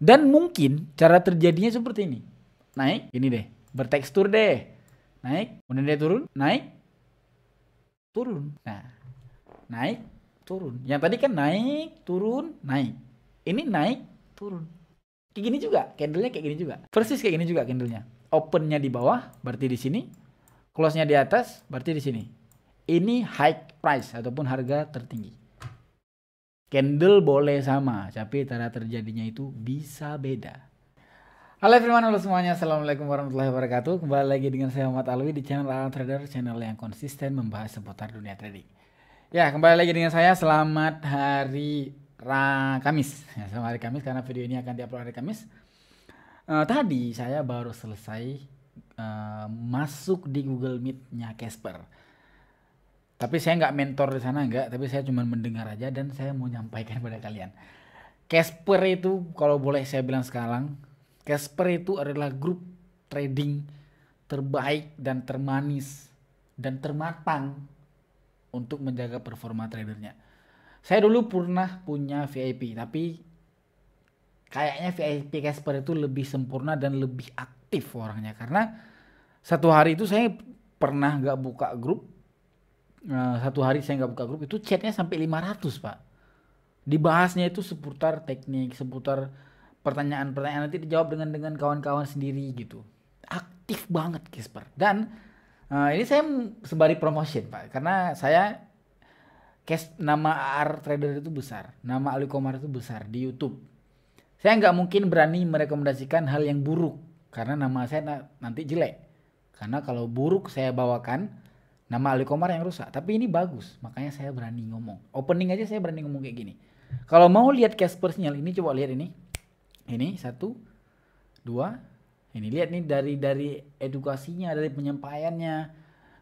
Dan mungkin cara terjadinya seperti ini. Naik, ini deh, bertekstur deh. Naik, kemudian dia turun, naik, turun. Nah, naik, turun. Yang tadi kan naik, turun, naik. Ini naik, turun. Kayak gini juga, candlenya kayak gini juga. Persis kayak gini juga candlenya. Opennya di bawah, berarti di sini. Close-nya di atas, berarti di sini. Ini high price ataupun harga tertinggi. Candle boleh sama, tapi cara terjadinya itu bisa beda. Halo everyone, halo semuanya. Assalamualaikum warahmatullahi wabarakatuh. Kembali lagi dengan saya Muhammad Alwi di channel Alam Trader, channel yang konsisten membahas seputar dunia trading. Ya, kembali lagi dengan saya. Selamat hari Kamis. Ya, selamat hari Kamis karena video ini akan diupload hari Kamis. Tadi saya baru selesai masuk di Google Meet-nya Casper. Tapi saya nggak mentor di sana, nggak. Tapi saya cuma mendengar aja dan saya mau nyampaikan pada kalian. Casper itu kalau boleh saya bilang sekarang, Casper itu adalah grup trading terbaik dan termanis dan termatang untuk menjaga performa tradernya. Saya dulu pernah punya VIP, tapi kayaknya VIP Casper itu lebih sempurna dan lebih aktif orangnya. Karena satu hari itu saya pernah nggak buka grup. Satu hari saya nggak buka grup itu chatnya sampai 500 pak. Dibahasnya itu seputar teknik, seputar pertanyaan-pertanyaan, nanti dijawab dengan kawan-kawan sendiri gitu. Aktif banget Casper. Dan ini saya sembari promotion pak, karena saya nama AR Trader itu besar, nama Ali Komar itu besar di YouTube. Saya nggak mungkin berani merekomendasikan hal yang buruk karena nama saya nanti jelek. Karena kalau buruk saya bawakan, nama Ali Komar yang rusak. Tapi ini bagus, makanya saya berani ngomong. Opening aja saya berani ngomong kayak gini. Kalau mau lihat Casper sinyal ini, coba lihat ini. Ini 1, 2. Ini lihat nih dari edukasinya, dari penyampaiannya,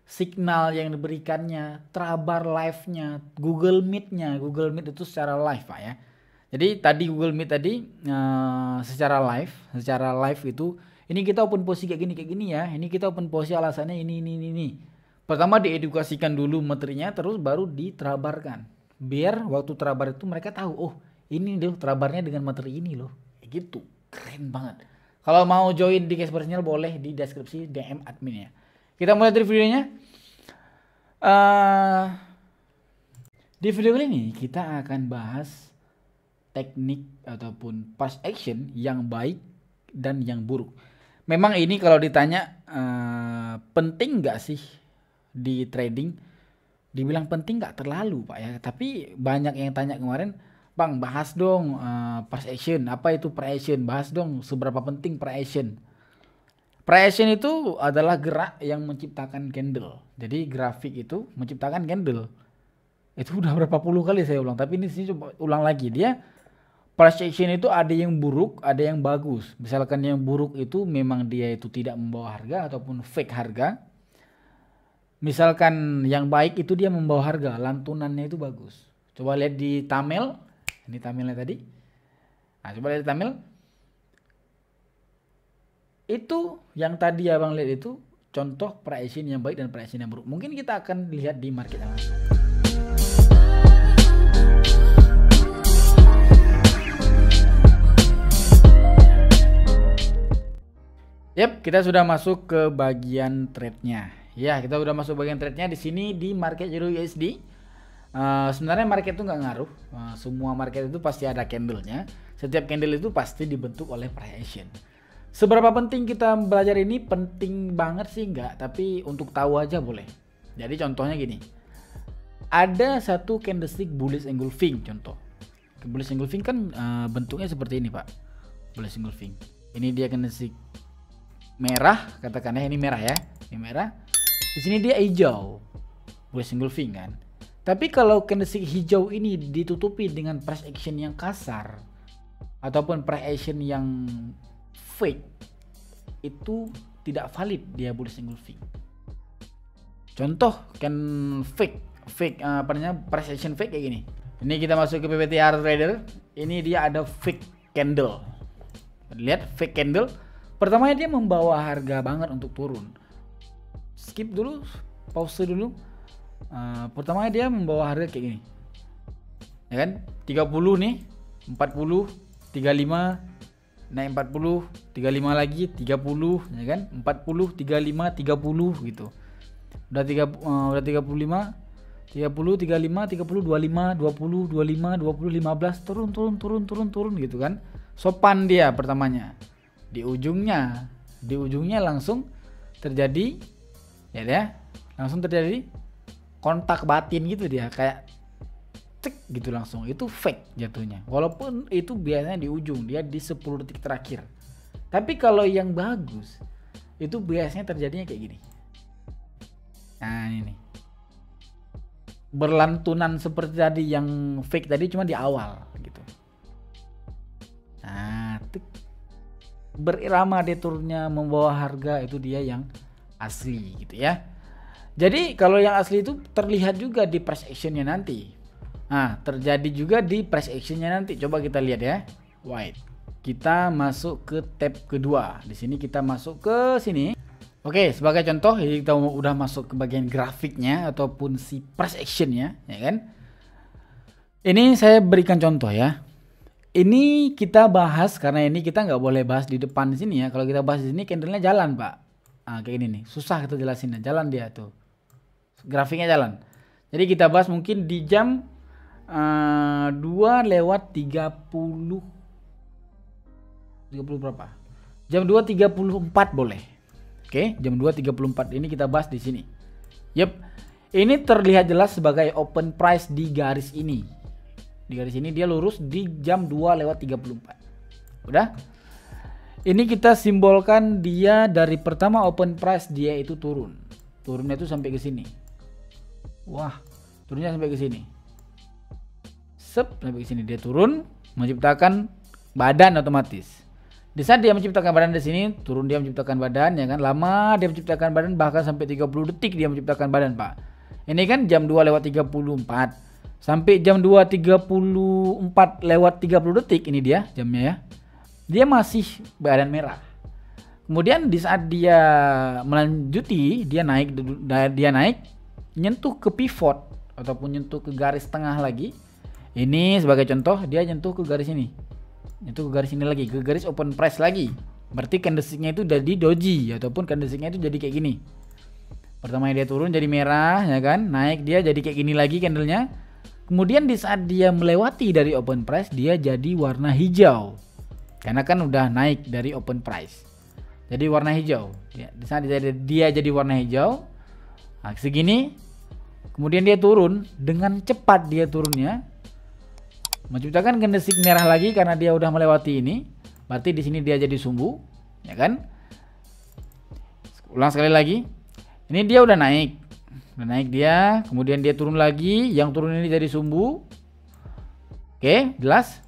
signal yang diberikannya, Trabar live-nya, Google Meet-nya. Google Meet itu secara live pak ya. Jadi tadi Google Meet tadi secara live itu ini kita open posisi kayak gini ya. Ini kita open posisi alasannya ini. Pertama diedukasikan dulu materinya, terus baru diterabarkan. Biar waktu terabar itu mereka tahu, oh ini deh terabarnya dengan materi ini loh. Gitu, keren banget. Kalau mau join di Casper Signal boleh di deskripsi DM admin ya. Kita mulai dari videonya. Di video kali ini kita akan bahas teknik ataupun price action yang baik dan yang buruk. Memang ini kalau ditanya penting nggak sih di trading, dibilang penting nggak terlalu pak ya, tapi banyak yang tanya kemarin, bang bahas dong price action, apa itu price action, bahas dong seberapa penting price action. Price action itu adalah gerak yang menciptakan candle, jadi grafik itu menciptakan candle. Itu udah berapa puluh kali saya ulang, tapi ini sini coba ulang lagi. Dia price action itu ada yang buruk, ada yang bagus. Misalkan yang buruk itu memang dia itu tidak membawa harga ataupun fake harga. Misalkan yang baik itu dia membawa harga, lantunannya itu bagus. Coba lihat di thumbnail, ini thumbnailnya tadi. Nah, coba lihat di thumbnail. Itu yang tadi abang lihat itu contoh price action yang baik dan price action yang buruk. Mungkin kita akan lihat di market langsung. Yap, kita sudah masuk ke bagian trade-nya. Ya, kita udah masuk bagian trade-nya di sini di market Euro USD. Sebenarnya market itu nggak ngaruh. Semua market itu pasti ada candlenya. Setiap candle itu pasti dibentuk oleh price action. Seberapa penting kita belajar ini? Penting banget sih nggak, tapi untuk tahu aja boleh. Jadi contohnya gini. Ada satu candlestick bullish engulfing contoh. Bullish engulfing kan bentuknya seperti ini, Pak. Bullish engulfing. Ini dia candlestick merah, katakanlah ini merah ya. Ini merah. Di sini dia hijau, bullish engulfing kan. Tapi kalau candlestick hijau ini ditutupi dengan price action yang kasar ataupun price action yang fake, itu tidak valid dia bullish engulfing. Contoh kan fake apa namanya, price action fake kayak gini. Ini kita masuk ke PPTR Trader. Ini dia ada fake candle. Lihat fake candle. Pertamanya dia membawa harga banget untuk turun. Skip dulu, pause dulu. Pertamanya dia membawa harga kayak gini, ya kan? 30 nih, 40, 35, naik 40, 35 lagi, 30 ya kan, 40, 35, 30 gitu. Udah 35, 30, 35, 30, 25, 20, 25, 20, 15, turun gitu kan. Sopan dia pertamanya. Di ujungnya langsung terjadi ya, langsung terjadi kontak batin gitu dia, kayak cek gitu langsung. Itu fake jatuhnya. Walaupun itu biasanya di ujung, dia di 10 detik terakhir. Tapi kalau yang bagus itu biasanya terjadinya kayak gini. Nah, ini berlantunan seperti tadi, yang fake tadi cuma di awal gitu. Nah, berirama dia turunnya, membawa harga, itu dia yang asli gitu ya. Jadi kalau yang asli itu terlihat juga di price actionnya nanti. Nah, terjadi juga di price actionnya nanti. Coba kita lihat ya. White. Kita masuk ke tab kedua. Di sini kita masuk ke sini. Oke, sebagai contoh kita udah masuk ke bagian grafiknya ataupun si price actionnya, ya kan? Ini saya berikan contoh ya. Ini kita bahas karena ini kita nggak boleh bahas di depan di sini ya. Kalau kita bahas di sini candlenya jalan, Pak. Nah, kayak ini nih, susah kita jelasinnya. Jalan dia tuh. Grafiknya jalan. Jadi kita bahas mungkin di jam 2:30 berapa? Jam 2:34 boleh. Oke, jam 2:34 ini kita bahas di sini. Yep. Ini terlihat jelas sebagai open price di garis ini. Di garis ini dia lurus di jam 2:34. Udah? Ini kita simbolkan dia dari pertama open price dia itu turun. Turunnya itu sampai ke sini. Wah, turunnya sampai ke sini. Sampai ke sini dia turun, menciptakan badan otomatis. Di saat dia menciptakan badan di sini, turun dia menciptakan badan, ya kan? Lama dia menciptakan badan, bahkan sampai 30 detik dia menciptakan badan, Pak. Ini kan jam 2:34 sampai jam 2:34 detik ini dia jamnya ya. Dia masih badan merah. Kemudian di saat dia melanjuti, dia naik nyentuh ke pivot ataupun nyentuh ke garis tengah lagi. Ini sebagai contoh, dia nyentuh ke garis ini. Itu ke garis ini lagi, ke garis open price lagi. Berarti candlesticknya itu jadi doji ataupun candlesticknya itu jadi kayak gini. Pertama dia turun jadi merah, ya kan? Naik dia jadi kayak gini lagi candlenya. Kemudian di saat dia melewati dari open price, dia jadi warna hijau. Karena kan udah naik dari open price. Jadi warna hijau. Ya, di saat dia jadi warna hijau, nah, segini. Kemudian dia turun dengan cepat, dia turunnya menciptakan candlestick merah lagi karena dia udah melewati ini. Berarti di sini dia jadi sumbu, ya kan? Ulang sekali lagi. Ini dia udah naik. Udah naik dia, kemudian dia turun lagi, yang turun ini jadi sumbu. Oke, jelas?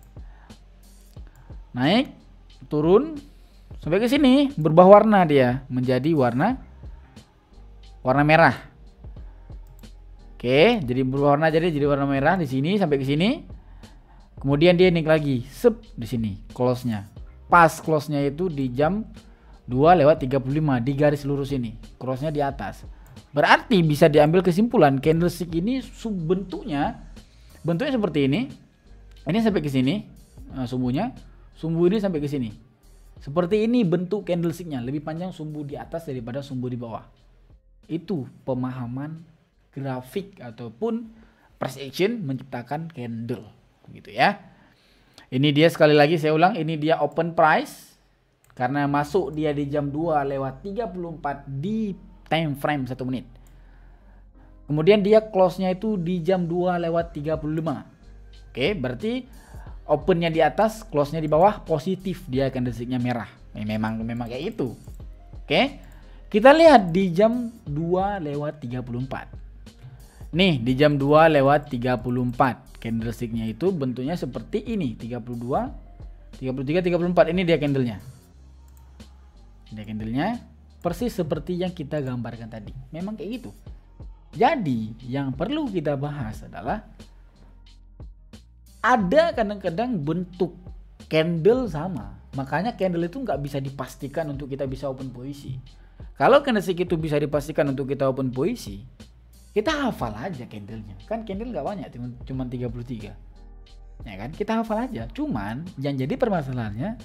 Naik, turun sampai ke sini, berubah warna dia menjadi warna merah. Oke, jadi berubah warna, jadi warna merah di sini sampai ke sini. Kemudian dia naik lagi, di sini close-nya. Pas close-nya itu di jam 2:35 di garis lurus ini. Cross-nya di atas. Berarti bisa diambil kesimpulan candlestick ini bentuknya seperti ini. Ini sampai ke sini sumbunya, sumbu ini sampai ke sini. Seperti ini bentuk candlesticknya, lebih panjang sumbu di atas daripada sumbu di bawah. Itu pemahaman grafik ataupun price action menciptakan candle. Gitu ya. Ini dia sekali lagi saya ulang, ini dia open price karena masuk dia di jam 2:34 di time frame 1 menit. Kemudian dia close-nya itu di jam 2:35. Oke, berarti opennya di atas, close-nya di bawah, positif, dia candlestick-nya merah. Memang kayak itu. Oke. Kita lihat di jam 2:34. Nih di jam 2:34 candlesticknya itu bentuknya seperti ini, 32, 33, 34. Ini dia candlenya. Dia candlenya persis seperti yang kita gambarkan tadi. Memang kayak gitu. Jadi yang perlu kita bahas adalah ada kadang-kadang bentuk candle sama. Makanya candle itu nggak bisa dipastikan untuk kita bisa open posisi. Kalau candlestick itu bisa dipastikan untuk kita open posisi, kita hafal aja candlenya. Kan candle nggak banyak, cuma 33. Ya kan? Kita hafal aja. Cuman yang jadi permasalahannya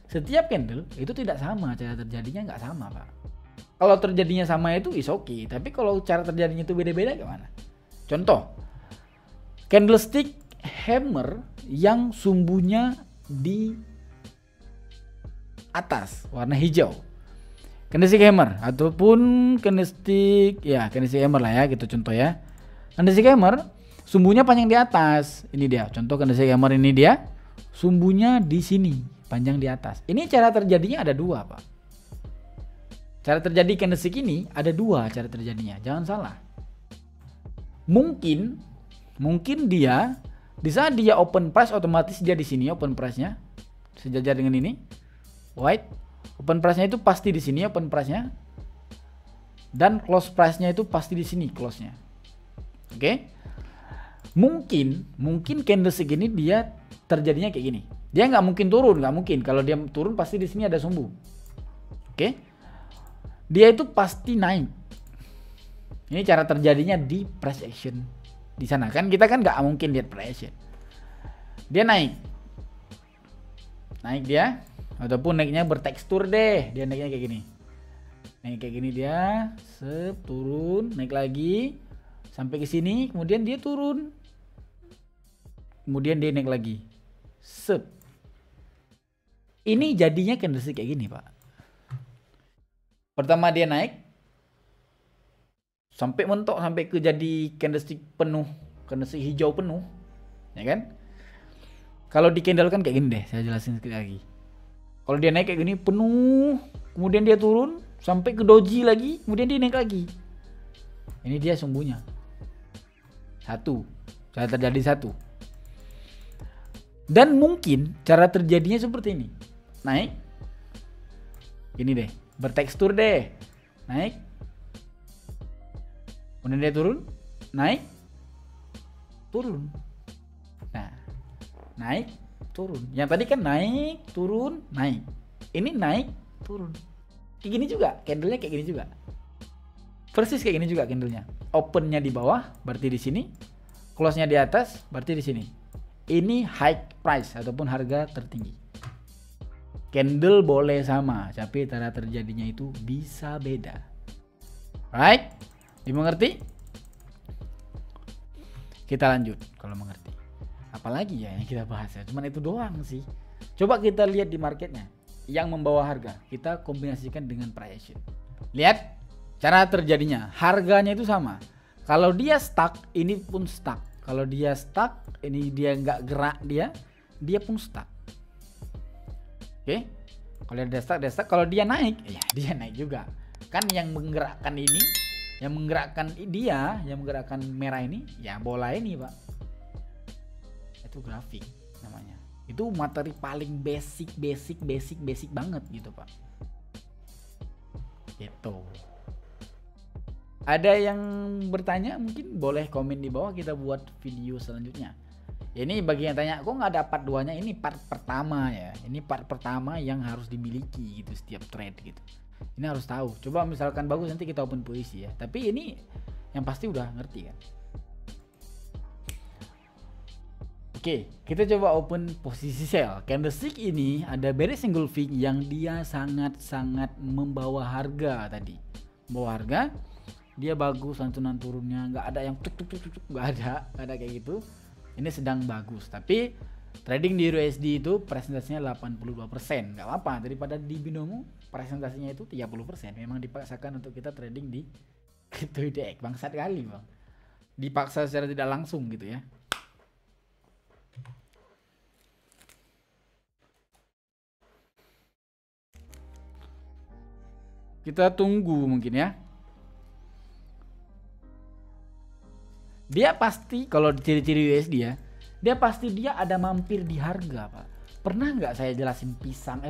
setiap candle itu tidak sama, cara terjadinya nggak sama Pak. Kalau terjadinya sama itu is okay, tapi kalau cara terjadinya itu beda-beda gimana? Contoh, candlestick hammer yang sumbunya di atas warna hijau, candlestick hammer ataupun candlestick hammer lah ya gitu contoh ya. Candlestick hammer sumbunya panjang di atas, ini dia contoh candlestick hammer, ini dia sumbunya di sini panjang di atas. Ini cara terjadinya ada dua Pak. Cara terjadi candlestick ini ada dua cara terjadinya, jangan salah. Mungkin dia di saat dia open price otomatis dia di sini open price-nya sejajar dengan ini. White open price-nya itu pasti di sini open price-nya. Dan close price-nya itu pasti di sini close-nya. Oke. Mungkin candlestick ini dia terjadinya kayak gini. Dia nggak mungkin turun, nggak mungkin. Kalau dia turun pasti di sini ada sumbu. Oke. Dia itu pasti naik. Ini cara terjadinya di price action. Di sana kan kita kan nggak mungkin lihat price action. Dia naik dia, ataupun naiknya bertekstur deh. Dia naiknya kayak gini. Naik kayak gini dia, turun, naik lagi sampai ke sini, kemudian dia turun. Kemudian dia naik lagi. Ini jadinya candlestick kayak gini, Pak. Pertama dia naik sampai mentok sampai ke jadi candlestick penuh, candlestick hijau penuh, ya kan? Kalau di candle kan kayak gini deh, saya jelasin sekali lagi. Kalau dia naik kayak gini penuh, kemudian dia turun sampai ke doji lagi, kemudian dia naik lagi. Ini dia sumbunya. Cara terjadi satu. Dan mungkin cara terjadinya seperti ini. Naik. Ini deh. Bertekstur deh. Naik. Kemudian dia turun. Naik. Turun. Nah. Naik. Turun. Yang tadi kan naik. Turun. Naik. Ini naik. Turun. Kayak gini juga. Candlenya kayak gini juga. Persis kayak gini juga candlenya. Opennya di bawah. Berarti di sini. Close-nya di atas. Berarti di sini. Ini high price. Ataupun harga tertinggi. Candle boleh sama, tapi cara terjadinya itu bisa beda. Right? Dimengerti? Kita lanjut kalau mengerti. Apalagi ya yang kita bahas ya, cuman itu doang sih. Coba kita lihat di marketnya yang membawa harga, kita kombinasikan dengan price action. Lihat cara terjadinya, harganya itu sama. Kalau dia stuck, ini pun stuck. Kalau dia stuck, ini dia nggak gerak, dia pun stuck. Oke, kalau dia stuck, kalau dia naik, ya dia naik juga. Kan yang menggerakkan ini, yang menggerakkan merah ini, ya bola ini Pak. Itu grafik namanya. Itu materi paling basic banget gitu Pak. Gitu. Ada yang bertanya mungkin boleh komen di bawah, kita buat video selanjutnya. Ini bagi yang tanya, kok nggak ada part 2-nya? Ini part pertama ya. Ini part pertama yang harus dimiliki gitu setiap trade gitu. Ini harus tahu. Coba misalkan bagus nanti kita open posisi ya. Tapi ini yang pasti udah ngerti kan. Oke, kita coba open posisi sell. Candlestick ini ada bearish engulfing yang dia sangat-sangat membawa harga tadi. Membawa harga, dia bagus lantunan turunnya, nggak ada yang tuk, nggak ada kayak gitu. Ini sedang bagus, tapi trading di USD itu presentasinya 82%. Gak apa-apa, daripada di binomo presentasinya itu 30%. Memang dipaksakan untuk kita trading di crypto IDX. Bangsat kali Bang. Dipaksa secara tidak langsung gitu ya. Kita tunggu mungkin ya. Dia pasti kalau ciri-ciri USD ya, dia pasti dia ada mampir di harga Pak. Pernah nggak saya jelasin pisang?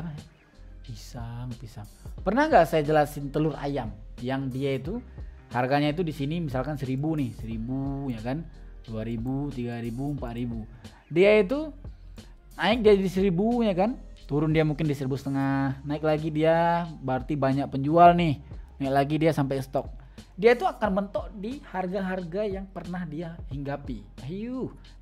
Pernah nggak saya jelasin telur ayam yang dia itu harganya itu di sini misalkan 1000 nih, 1000 ya kan, 2000, 3000, 4000. Dia itu naik jadi 1000 ya kan, turun dia mungkin di 1500, naik lagi dia berarti banyak penjual nih, naik lagi dia sampai stok. Dia itu akan mentok di harga-harga yang pernah dia hinggapi.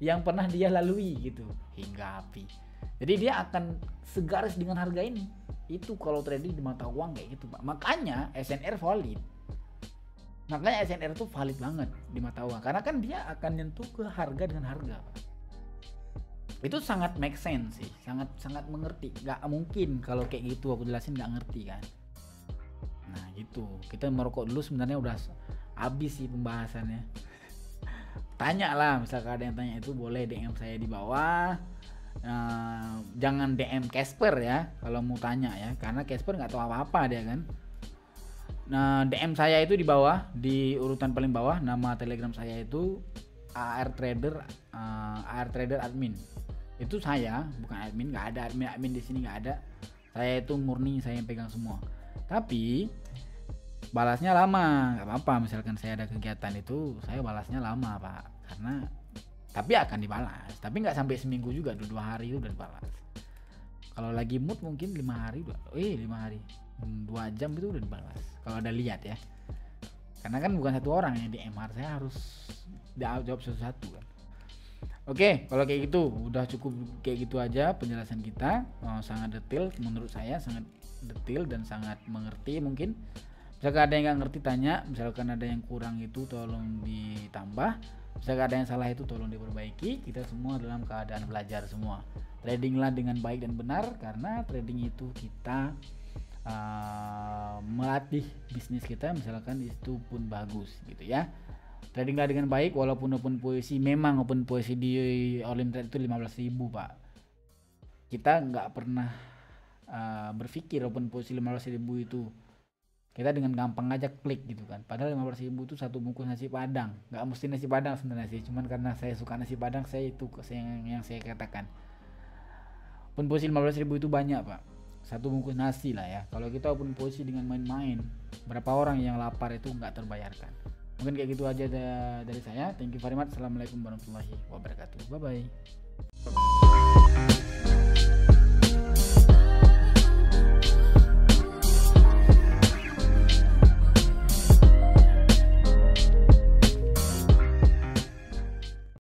Yang pernah dia lalui gitu. Hinggapi. Jadi dia akan segaris dengan harga ini. Itu kalau trading di mata uang kayak gitu Pak. Makanya SNR valid. Makanya SNR itu valid banget di mata uang. Karena kan dia akan nyentuh ke harga dengan harga Pak. Itu sangat make sense sih. Sangat mengerti. Gak mungkin kalau kayak gitu aku jelasin gak ngerti kan. Nah gitu. Kita merokok dulu sebenarnya udah habis sih pembahasannya. Tanya lah, misalkan ada yang tanya itu boleh DM saya di bawah. Jangan DM Casper ya kalau mau tanya ya, karena Casper nggak tahu apa-apa dia kan. Nah DM saya itu di bawah, di urutan paling bawah. Nama Telegram saya itu AR Trader admin. Itu saya, bukan admin, nggak ada admin di sini, nggak ada. Saya itu murni saya yang pegang semua. Tapi balasnya lama, nggak apa-apa. Misalkan saya ada kegiatan itu, saya balasnya lama Pak, karena tapi akan dibalas, tapi nggak sampai seminggu juga, 2 hari itu udah dibalas. Kalau lagi mood mungkin 5 hari 2 jam itu udah dibalas kalau ada lihat ya, karena kan bukan satu orang yang di MR, saya harus jawab satu-satu kan. Oke, kalau kayak gitu udah cukup, kayak gitu aja penjelasan kita. Sangat detail menurut saya, sangat detail dan sangat mengerti. Mungkin misalkan ada yang nggak ngerti tanya, misalkan ada yang kurang itu tolong ditambah, misalkan ada yang salah itu tolong diperbaiki. Kita semua dalam keadaan belajar semua. Tradinglah dengan baik dan benar, karena trading itu kita melatih bisnis kita, misalkan itu pun bagus gitu ya. Tradinglah dengan baik, walaupun open posisi, memang open posisi di Olimtrade itu 15.000 Pak. Kita nggak pernah berpikir open posisi 15.000 itu kita dengan gampang aja klik gitu kan. Padahal 15.000 itu satu bungkus nasi padang. Nggak mesti nasi padang sebenarnya sih, cuman karena saya suka nasi padang, saya itu yang saya katakan. Open posisi 15.000 itu banyak Pak, satu bungkus nasi lah ya. Kalau kita open posisi dengan main-main, berapa orang yang lapar itu nggak terbayarkan. Mungkin kayak gitu aja dari saya. Thank you very much. Assalamualaikum warahmatullahi wabarakatuh. Bye bye.